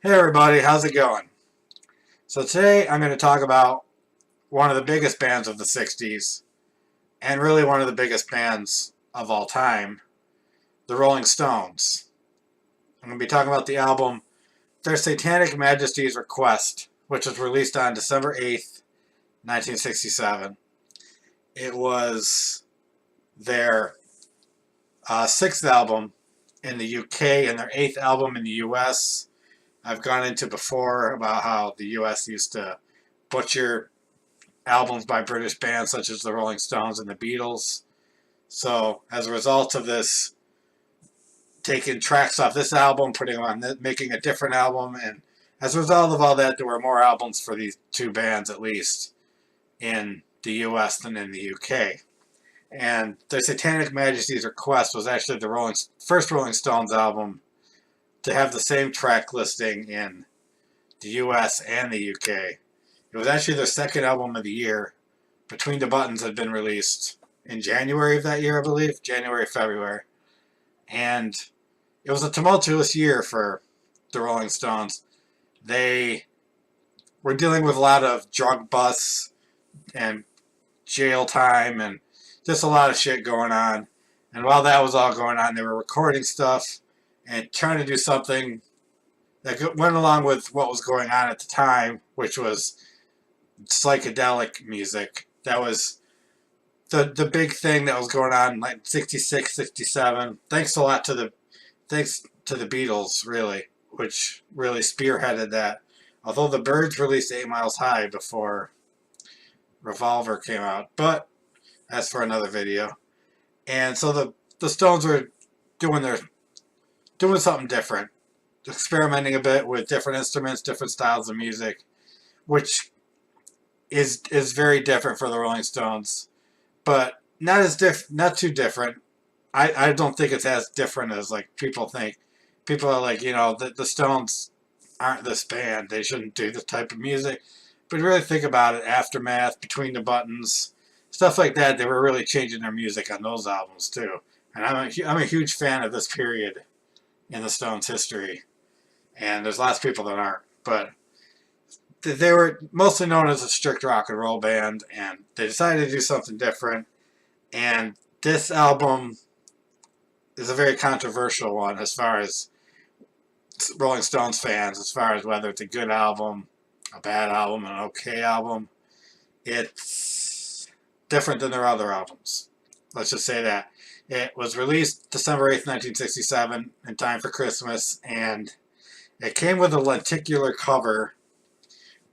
Hey everybody, how's it going? So today I'm going to talk about one of the biggest bands of the 60s, and really one of the biggest bands of all time, the Rolling Stones. I'm going to be talking about the album Their Satanic Majesties Request, which was released on December 8th, 1967. It was their sixth album in the UK and their eighth album in the US. I've gone into before about how the US used to butcher albums by British bands such as the Rolling Stones and the Beatles. So as a result of this, taking tracks off this album, putting on, making a different album, and as a result of all that, there were more albums for these two bands at least in the US than in the UK. And the Satanic Majesties Request was actually the first Rolling Stones album to have the same track listing in the US and the UK. It was actually their second album of the year. Between the Buttons had been released in January of that year, I believe. January, February. And it was a tumultuous year for the Rolling Stones. They were dealing with a lot of drug busts and jail time and just a lot of shit going on. And while that was all going on, they were recording stuff and trying to do something that went along with what was going on at the time, which was psychedelic music. That was the big thing that was going on in like 66, 67. Thanks to the Beatles, really, which really spearheaded that. Although the Byrds released 8 Miles High before Revolver came out, but that's for another video. And so the Stones were doing something different, experimenting a bit with different instruments, different styles of music, which is very different for the Rolling Stones, but not too different. I don't think it's as different as like people think. People are like, the Stones aren't this band. They shouldn't do this type of music. But really think about it, Aftermath, Between the Buttons, stuff like that, they were really changing their music on those albums too. And I'm a huge fan of this period in the Stones' history. And there's lots of people that aren't. But they were mostly known as a strict rock and roll band, and they decided to do something different. And this album is a very controversial one as far as Rolling Stones fans, as far as whether it's a good album, a bad album, an okay album. It's different than their other albums. Let's just say that. It was released December 8th, 1967, in time for Christmas, and it came with a lenticular cover,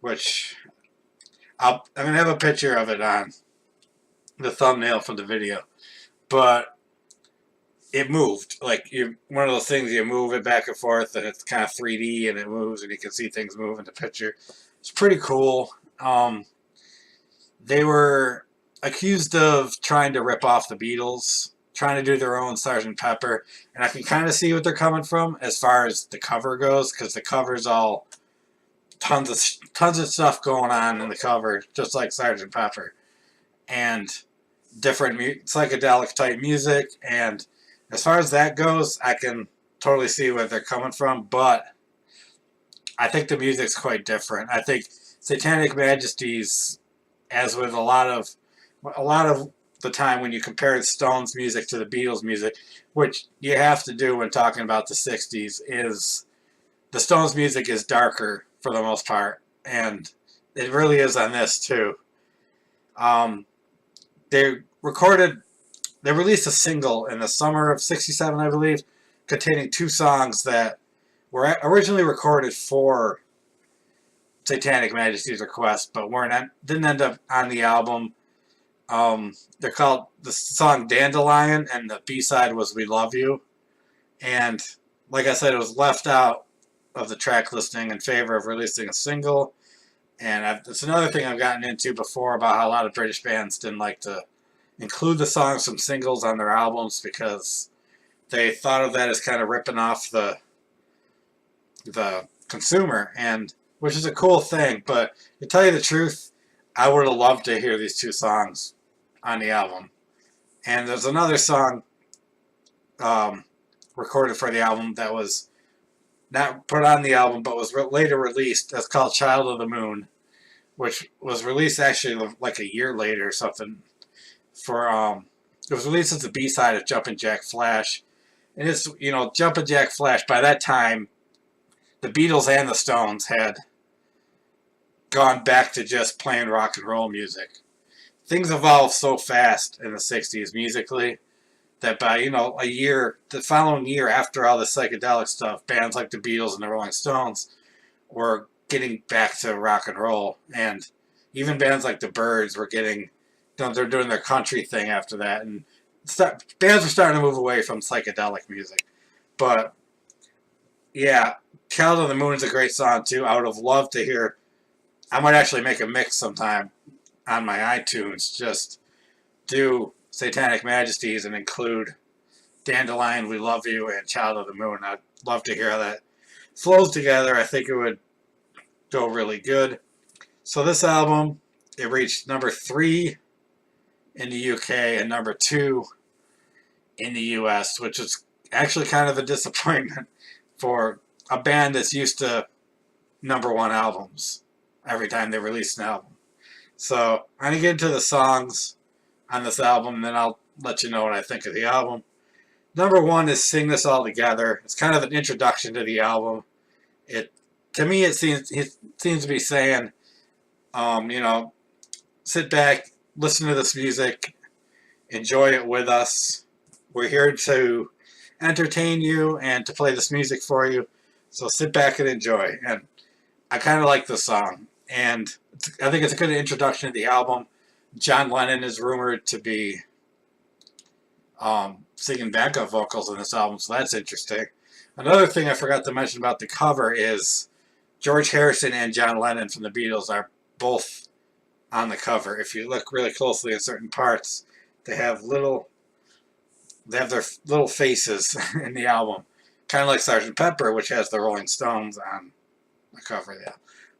which I'm going to have a picture of it on the thumbnail for the video. But it moved. Like, one of those things, you move it back and forth, and it's kind of 3D, and it moves, and you can see things move in the picture. It's pretty cool. They were accused of trying to rip off the Beatles, trying to do their own Sgt. Pepper, and I can kind of see what they're coming from as far as the cover goes, because the cover's all tons of stuff going on in the cover, just like Sgt. Pepper, and different psychedelic type music. And as far as that goes, I can totally see where they're coming from, but I think the music's quite different. I think Satanic Majesties, as with a lot of the time when you compare the Stones music to the Beatles music, which you have to do when talking about the 60s, is the Stones music is darker for the most part, and it really is on this too. They released a single in the summer of 67, I believe, containing 2 songs that were originally recorded for Satanic Majesties Request, but didn't end up on the album. They're called the song Dandelion, and the B-side was We Love You. And like I said, it was left out of the track listing in favor of releasing a single. And it's another thing I've gotten into before about how a lot of British bands didn't like to include the songs from singles on their albums because they thought of that as kind of ripping off the consumer, and which is a cool thing. But to tell you the truth, I would have loved to hear these 2 songs on the album. And there's another song recorded for the album that was not put on the album, but was later released. That's called Child of the Moon, which was released actually like a year later or something. It was released as the B-side of Jumpin' Jack Flash. And it's, Jumpin' Jack Flash, by that time, the Beatles and the Stones had gone back to just playing rock and roll music. Things evolved so fast in the 60s musically that by, the following year after all the psychedelic stuff, bands like the Beatles and the Rolling Stones were getting back to rock and roll. And even bands like the Byrds were getting, they're doing their country thing after that. And bands were starting to move away from psychedelic music. But, yeah, Child of the Moon is a great song, too. I would have loved to hear, I might actually make a mix sometime on my iTunes. Just do Satanic Majesties and include Dandelion, We Love You, and Child of the Moon. I'd love to hear how that flows together. I think it would go really good. So this album, it reached number 3 in the UK and number 2 in the US, which is actually kind of a disappointment for a band that's used to number 1 albums every time they release an album. So I'm going to get into the songs on this album, and then I'll let you know what I think of the album. Number 1 is Sing This All Together. It's kind of an introduction to the album. To me, it seems to be saying, sit back, listen to this music, enjoy it with us. We're here to entertain you and to play this music for you. So sit back and enjoy. And I kind of like this song. And I think it's a good introduction to the album. John Lennon is rumored to be singing backup vocals on this album, so that's interesting. Another thing I forgot to mention about the cover is George Harrison and John Lennon from the Beatles are both on the cover. If you look really closely at certain parts, they have their little faces in the album, kind of like Sgt. Pepper, which has the Rolling Stones on the cover. Yeah,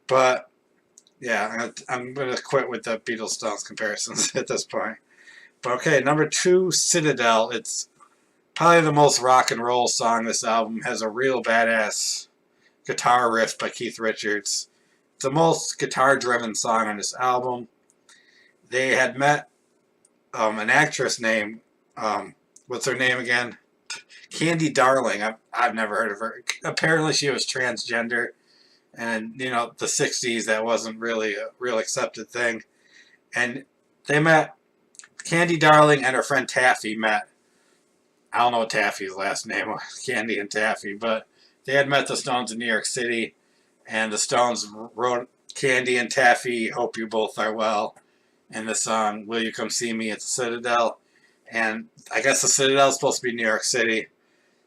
but yeah, I'm going to quit with the Beatles Stones comparisons at this point. But okay, number 2, Citadel. It's probably the most rock and roll song in this album. It has a real badass guitar riff by Keith Richards. It's the most guitar-driven song on this album. They had met an actress named, what's her name again? Candy Darling. I've never heard of her. Apparently she was transgender. And, the 60s, that wasn't really a real accepted thing. And they met, Candy Darling and her friend Taffy met. I don't know what Taffy's last name was, Candy and Taffy, but they had met the Stones in New York City, and the Stones wrote Candy and Taffy, Hope You Both Are Well, in the song Will You Come See Me at the Citadel. And I guess the Citadel is supposed to be New York City.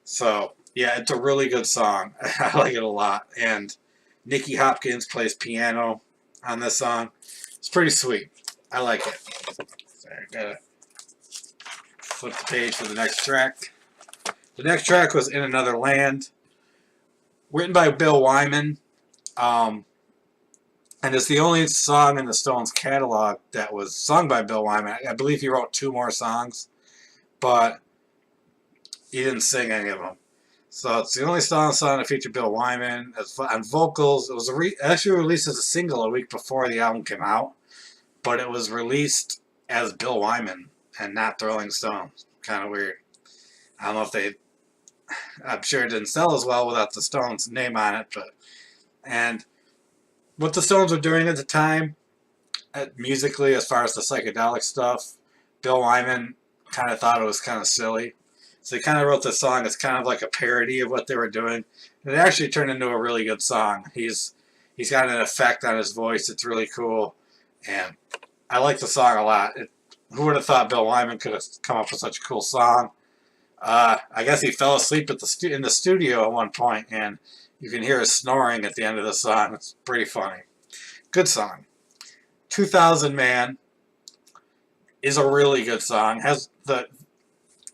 So, yeah, it's a really good song. I like it a lot. And Nicky Hopkins plays piano on this song. It's pretty sweet. I like it. Sorry, I gotta flip the page for the next track. The next track was In Another Land, written by Bill Wyman. And it's the only song in the Stones catalog that was sung by Bill Wyman. I believe he wrote 2 more songs, but he didn't sing any of them. So it's the only song that featured Bill Wyman on vocals. It was actually released as a single a week before the album came out, but it was released as Bill Wyman and not the Rolling Stones. Kind of weird. I don't know if I'm sure it didn't sell as well without the Stones' name on it, and what the Stones were doing at the time, musically, as far as the psychedelic stuff, Bill Wyman kind of thought it was kind of silly. So he kind of wrote this song that's kind of like a parody of what they were doing. And it actually turned into a really good song. He's got an effect on his voice. It's really cool. And I like the song a lot. Who would have thought Bill Wyman could have come up with such a cool song? I guess he fell asleep in the studio at one point, and you can hear his snoring at the end of the song. It's pretty funny. Good song. 2000 Man is a really good song.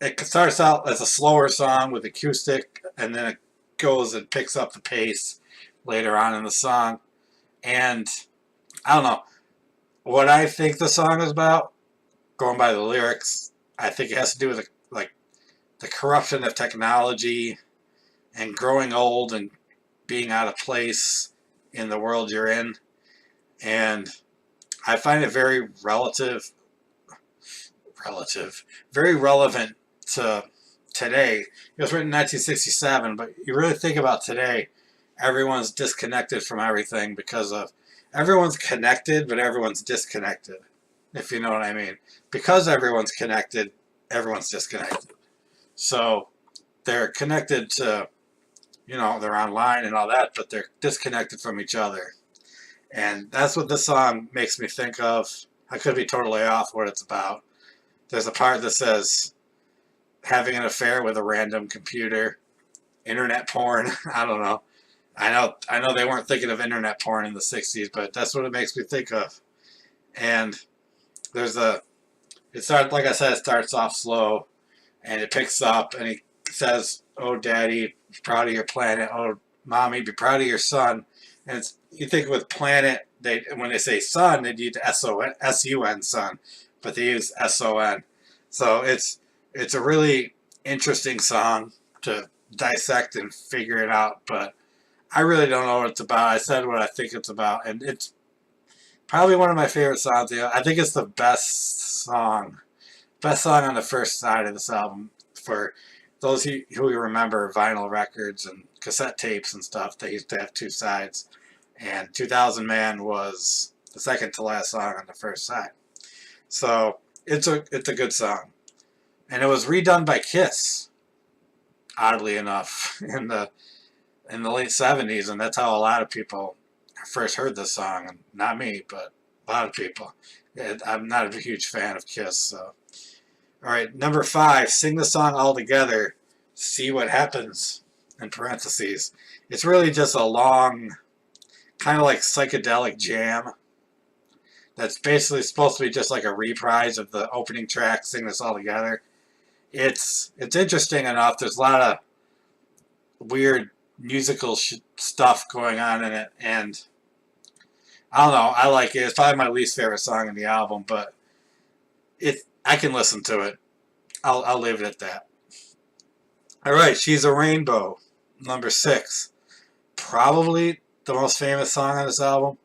It starts out as a slower song with acoustic, and then it goes and picks up the pace later on in the song. And I don't know what I think the song is about. Going by the lyrics, I think it has to do with the corruption of technology and growing old and being out of place in the world you're in. And I find it very very relevant to today. It was written in 1967, but you really think about today, everyone's disconnected from everything because of, everyone's connected, but everyone's disconnected, if you know what I mean. Because everyone's connected, everyone's disconnected. So they're connected to, you know, they're online and all that, but they're disconnected from each other. And that's what this song makes me think of. I could be totally off what it's about. There's a part that says, having an affair with a random computer, internet porn. I don't know. I know they weren't thinking of internet porn in the 60s, but that's what it makes me think of. And there's it starts, like I said, it starts off slow, and it picks up, and he says, "Oh, Daddy, proud of your planet. Oh, Mommy, be proud of your son." And you think with planet, when they say son, they use S-U-N, son, but they use S-O-N. So it's a really interesting song to dissect and figure it out, but I really don't know what it's about. I said what I think it's about, and it's probably one of my favorite songs. I think it's the best song on the first side of this album. For those who remember vinyl records and cassette tapes and stuff, they used to have two sides, and 2000 Man was the second to last song on the first side. So it's a good song, and it was redone by Kiss, oddly enough, in the late 70s, and that's how a lot of people first heard this song. And not me, but a lot of people. I'm not a huge fan of Kiss. So, all right, number 5, Sing the Song All Together, See What Happens, in parentheses. It's really just a long, kind of like psychedelic jam that's basically supposed to be just like a reprise of the opening track, Sing This All Together. It's interesting enough. There's a lot of weird musical stuff going on in it, and I don't know, I like it. It's probably my least favorite song in the album, but I can listen to it. I'll leave it at that. Alright, She's a Rainbow, number 6. Probably the most famous song on this album.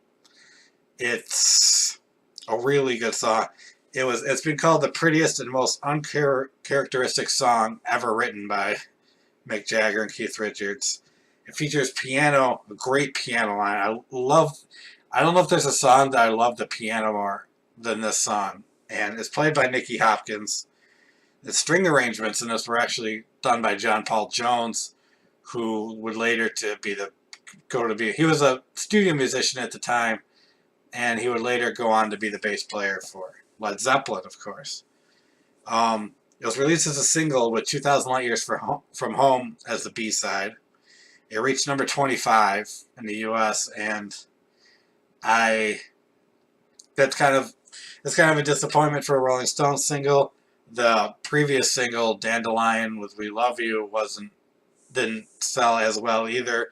It's a really good song. It's been called the prettiest and most uncharacteristic song ever written by Mick Jagger and Keith Richards. It features piano, a great piano line. I don't know if there's a song that I love the piano more than this song. And it's played by Nicky Hopkins. The string arrangements in this were actually done by John Paul Jones, who would later he was a studio musician at the time, and he would later go on to be the bass player for Led Zeppelin, of course. It was released as a single with 2,000 Light Years from Home as the B-side. It reached number 25 in the U.S., and it's kind of a disappointment for a Rolling Stones single. The previous single, Dandelion with We Love You, didn't sell as well either.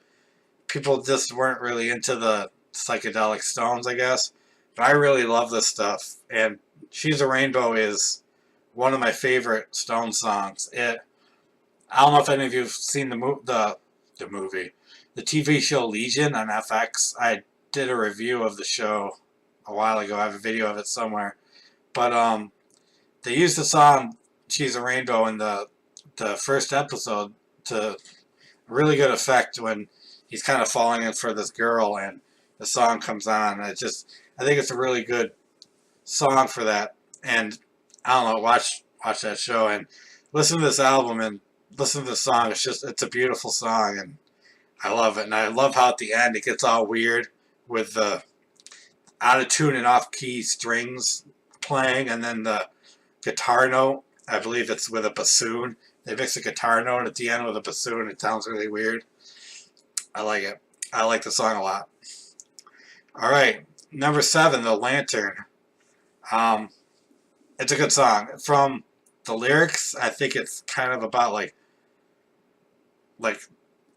People just weren't really into the psychedelic Stones, I guess. But I really love this stuff, and She's a Rainbow is one of my favorite Stones songs. I don't know if any of you have seen the movie, the TV show Legion on FX. I did a review of the show a while ago. I have a video of it somewhere. But they used the song She's a Rainbow in the first episode to really good effect when he's kind of falling in for this girl and the song comes on. I think it's a really good song for that. And I don't know, watch that show and listen to this album and listen to the song. It's a beautiful song, and I love it. And I love how at the end it gets all weird with the out of tune and off key strings playing, and then the guitar note. I believe it's with a bassoon. They mix a guitar note at the end with a bassoon. It sounds really weird. I like it. I like the song a lot. All right, number 7, The Lantern. It's a good song. From the lyrics, I think it's kind of about like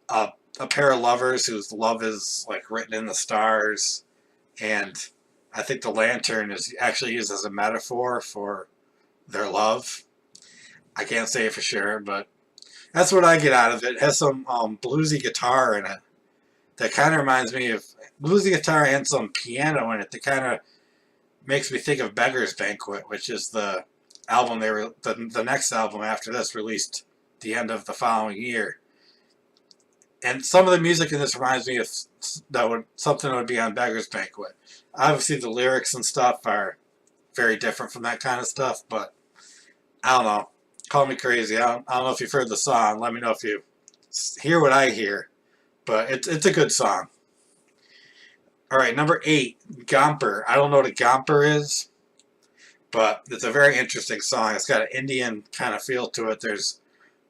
a pair of lovers whose love is like written in the stars, and I think the lantern is actually used as a metaphor for their love. I can't say it for sure, but that's what I get out of it. It has some bluesy guitar in it, that kind of reminds me of bluesy guitar and some piano in it. That kind of makes me think of Beggar's Banquet, which is the album the next album after this released the end of the following year. And some of the music in this reminds me of something that would be on Beggar's Banquet. Obviously, the lyrics and stuff are very different from that kind of stuff, but I don't know. Call me crazy. I don't know if you've heard the song. Let me know if you hear what I hear. But it's a good song. Alright, number 8, Gomper. I don't know what a Gomper is, but it's a very interesting song. It's got an Indian kind of feel to it. There's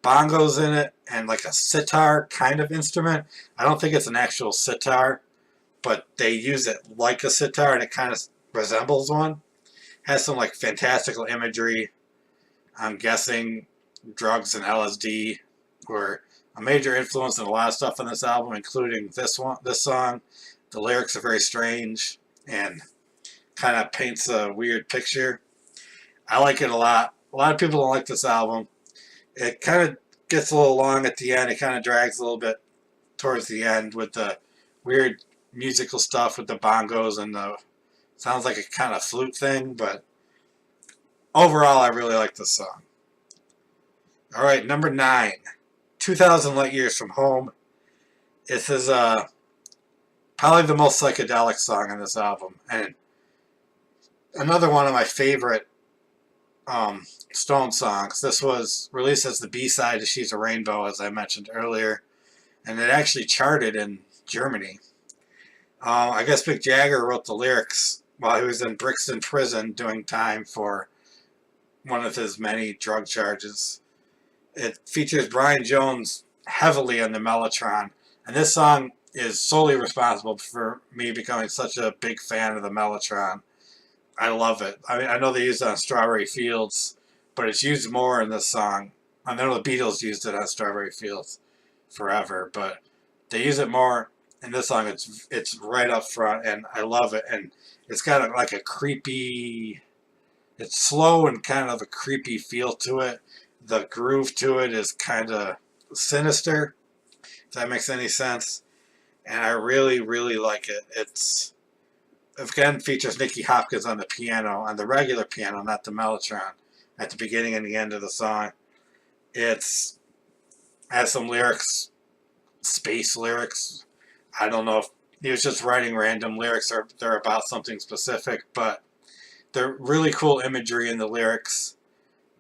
bongos in it and like a sitar kind of instrument. I don't think it's an actual sitar, but they use it like a sitar and it kind of resembles one. Has some like fantastical imagery. I'm guessing drugs and LSD were a major influence in a lot of stuff on this album, including this song. The lyrics are very strange and kind of paints a weird picture. I like it a lot. A lot of people don't like this album. It kind of gets a little long at the end. It kind of drags a little bit towards the end with the weird musical stuff with the bongos and the sounds like a kind of flute thing, but overall I really like this song. Alright, number 9, 2,000 Light Years from Home. This is probably the most psychedelic song on this album, and another one of my favorite Stone songs. This was released as the B-side to She's a Rainbow, as I mentioned earlier, and it actually charted in Germany. I guess Mick Jagger wrote the lyrics while he was in Brixton prison doing time for one of his many drug charges. It features Brian Jones heavily on the Mellotron, and this song is solely responsible for me becoming such a big fan of the Mellotron. I love it. I mean, I know they used it on Strawberry Fields, but it's used more in this song. I know the Beatles used it on Strawberry Fields forever, but they use it more in this song. It's right up front, and I love it. And it's got like a creepy, it's slow and kind of a creepy feel to it. The groove to it is kind of sinister, if that makes any sense. And I really, really like it. It's again features Nicky Hopkins on the piano, on the regular piano, not the Mellotron, at the beginning and the end of the song. It's has some lyrics, space lyrics. I don't know if he was just writing random lyrics or they're about something specific, but they're really cool imagery in the lyrics.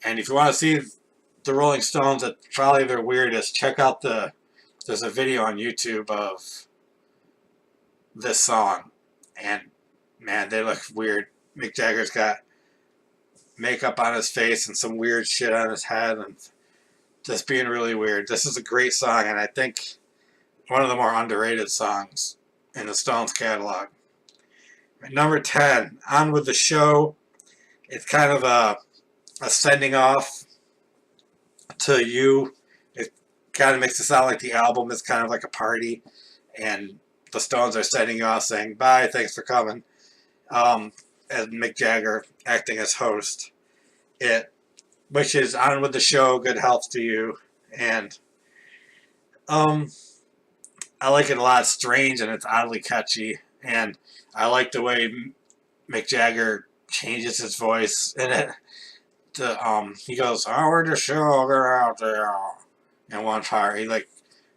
And if you want to see the Rolling Stones at probably their weirdest, check out there's a video on YouTube of this song, and man, they look weird. Mick Jagger's got makeup on his face and some weird shit on his head and just being really weird. This is a great song, and I think one of the more underrated songs in the Stones catalog. Number 10, On With The Show. It's kind of a sending off to you. It kind of makes it sound like the album is kind of like a party, and the Stones are sending you off saying, bye, thanks for coming. As Mick Jagger acting as host. It wishes On With The Show, good health to you, and I like it a lot. It's strange and it's oddly catchy, and I like the way Mick Jagger changes his voice in it. He goes, "On with the show, get out there." In one part, he like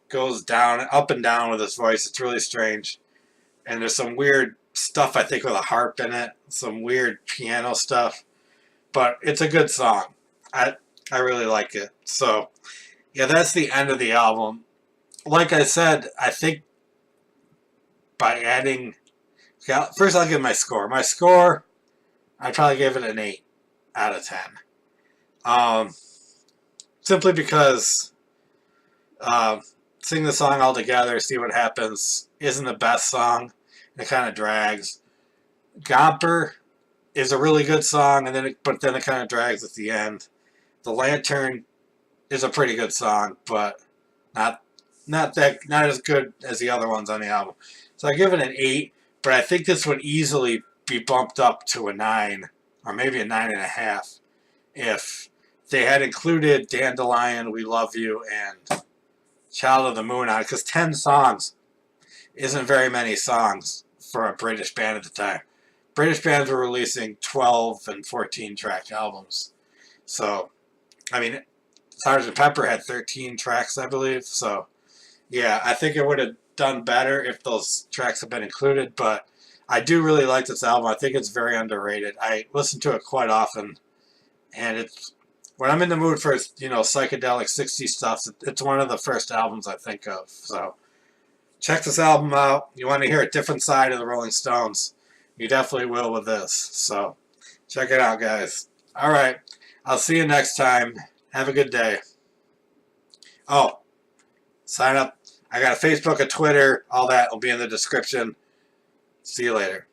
goes down, up and down with his voice. It's really strange, and there's some weird stuff I think with a harp in it, some weird piano stuff, but it's a good song. I really like it. So yeah, that's the end of the album. Like I said, I think by adding, first I'll give my score. My score, I'd probably give it an 8 out of 10. Simply because sing the song all together, see what happens, isn't the best song. It kind of drags. Gomper is a really good song, and but then it kind of drags at the end. The Lantern is a pretty good song, but not as good as the other ones on the album. So I give it an 8, but I think this would easily be bumped up to a 9, or maybe a 9.5, if they had included Dandelion, We Love You, and Child of the Moon on it, because 10 songs isn't very many songs for a British band at the time. British bands were releasing 12 and 14 track albums. So, I mean, Sgt. Pepper had 13 tracks, I believe. So, yeah, I think it would have done better if those tracks had been included, but I do really like this album. I think it's very underrated. I listen to it quite often, and it's when I'm in the mood for, psychedelic 60s stuff, it's one of the first albums I think of. So, check this album out. You want to hear a different side of the Rolling Stones, you definitely will with this. So, check it out, guys. All right, I'll see you next time. Have a good day. Oh, sign up. I got a Facebook, a Twitter, all that will be in the description. See you later.